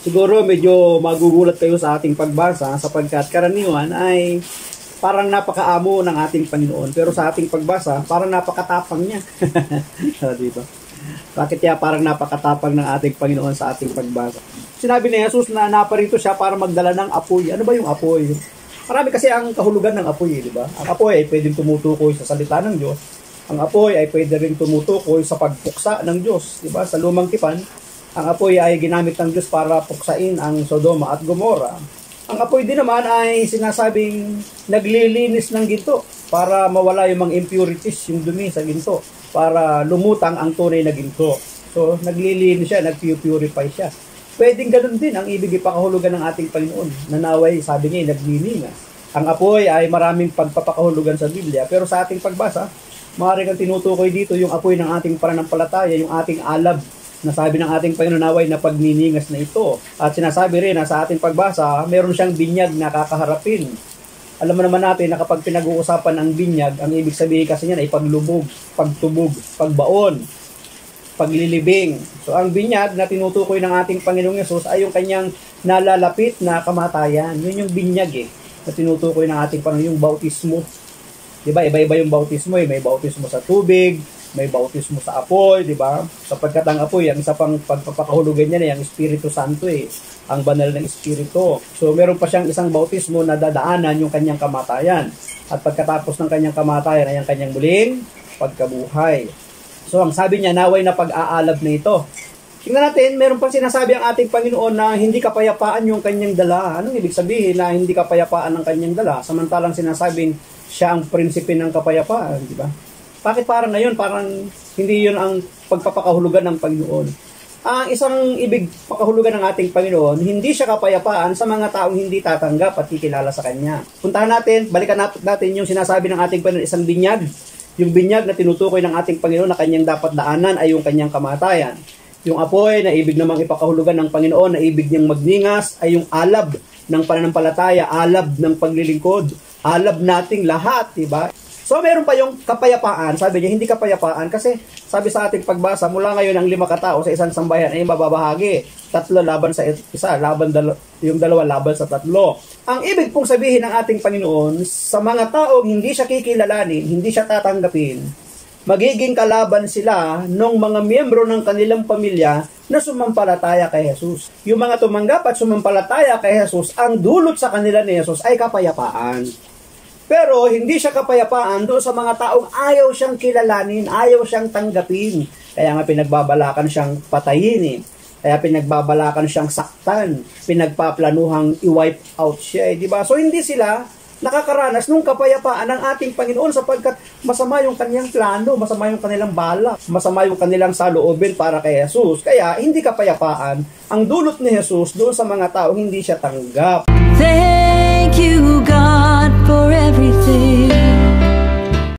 Siguro medyo magugulat kayo sa ating pagbasa sapagkat karaniwan ay parang napakaamo ng ating Panginoon. Pero sa ating pagbasa, parang napakatapang niya. Dito. Bakit kaya parang napakatapang ng ating Panginoon sa ating pagbasa? Sinabi ni Jesus na naparito siya para magdala ng apoy. Ano ba yung apoy? Marami kasi ang kahulugan ng apoy, di ba? Ang apoy ay pwedeng tumutukoy sa salita ng Diyos. Ang apoy ay pwede rin tumutukoy sa pagpuksa ng Diyos, di ba? Sa lumang tipan, ang apoy ay ginamit ng Diyos para puksain ang Sodoma at Gomora. Ang apoy din naman ay sinasabing naglilinis ng ginto para mawala yung mga impurities, yung dumi sa ginto, para lumutang ang tunay na ginto. So, naglilinis siya, nag-purify siya. Pwedeng ganun din ang ibig ipakahulugan ng ating Panginoon. Nanaway, sabi niya, naglilinis. Ang apoy ay maraming pagpapakahulugan sa Biblia, pero sa ating pagbasa, maaaring ang tinutukoy dito yung apoy ng ating pananampalataya, yung ating alab, na sabi ng ating Panginoon naway na pagniningas na ito. At sinasabi rin na sa ating pagbasa, meron siyang binyag na kakaharapin. Alam mo naman natin na kapag pinag-uusapan ang binyag, ang ibig sabihin kasi niyan ay paglubog, pagtubog, pagbaon, paglilibing. So ang binyag na tinutukoy ng ating Panginoong Yesus ay yung kanyang nalalapit na kamatayan. Yun yung binyag na tinutukoy ng ating Panginoon, yung bautismo. Diba? Iba-iba yung bautismo May bautismo sa tubig, may bautismo sa apoy, di ba? Sapagkat ang apoy, ang isa pang pagpapakahulugan niya ay ang Espiritu Santo ang banal ng Espiritu. So meron pa siyang isang bautismo na dadaanan yung kanyang kamatayan. At pagkatapos ng kanyang kamatayan ay ang kanyang muling pagkabuhay. So ang sabi niya, naway na pag-aalab na ito. Tingnan natin, meron pang sinasabi ang ating Panginoon na hindi kapayapaan yung kanyang dala. Anong ibig sabihin na hindi kapayapaan ang kanyang dala? Samantalang sinasabing siya ang prinsipe ng kapayapaan, di ba? Bakit parang ngayon, parang hindi yun ang pagpapakahulugan ng Panginoon? Ang isang ibig pakahulugan ng ating Panginoon, hindi siya kapayapaan sa mga taong hindi tatanggap at kikilala sa Kanya. Puntahan natin, balikan natin yung sinasabi ng ating Panginoon, isang binyag. Yung binyag na tinutukoy ng ating Panginoon na Kanyang dapat daanan ay yung Kanyang kamatayan. Yung apoy na ibig namang ipakahulugan ng Panginoon na ibig niyang magningas ay yung alab ng pananampalataya, alab ng paglilingkod, alab nating lahat, diba? So, meron pa yung kapayapaan. Sabi niya, hindi kapayapaan kasi sabi sa ating pagbasa, mula ngayon ang 5 katao sa isang sambayan ay mababahagi. 3 laban sa isa, yung 2 laban sa 3. Ang ibig pong sabihin ng ating Panginoon, sa mga taong hindi siya kikilalanin, hindi siya tatanggapin, magiging kalaban sila ng mga miyembro ng kanilang pamilya na sumampalataya kay Jesus. Yung mga tumanggap at sumampalataya kay Jesus, ang dulot sa kanila ni Jesus ay kapayapaan. Pero hindi siya kapayapaan doon sa mga taong ayaw siyang kilalanin, ayaw siyang tanggapin. Kaya nga pinagbabalakan siyang patayin Kaya pinagbabalakan siyang saktan. Pinagpaplanuhang i-wipe out siya diba? So hindi sila nakakaranas ng kapayapaan ng ating Panginoon sapagkat masama yung kanyang plano, masama yung kanilang balak, masama yung kanilang saloobin para kay Jesus. Kaya hindi kapayapaan ang dulot ni Jesus doon sa mga taong hindi siya tanggap. Thank you, God, for everything.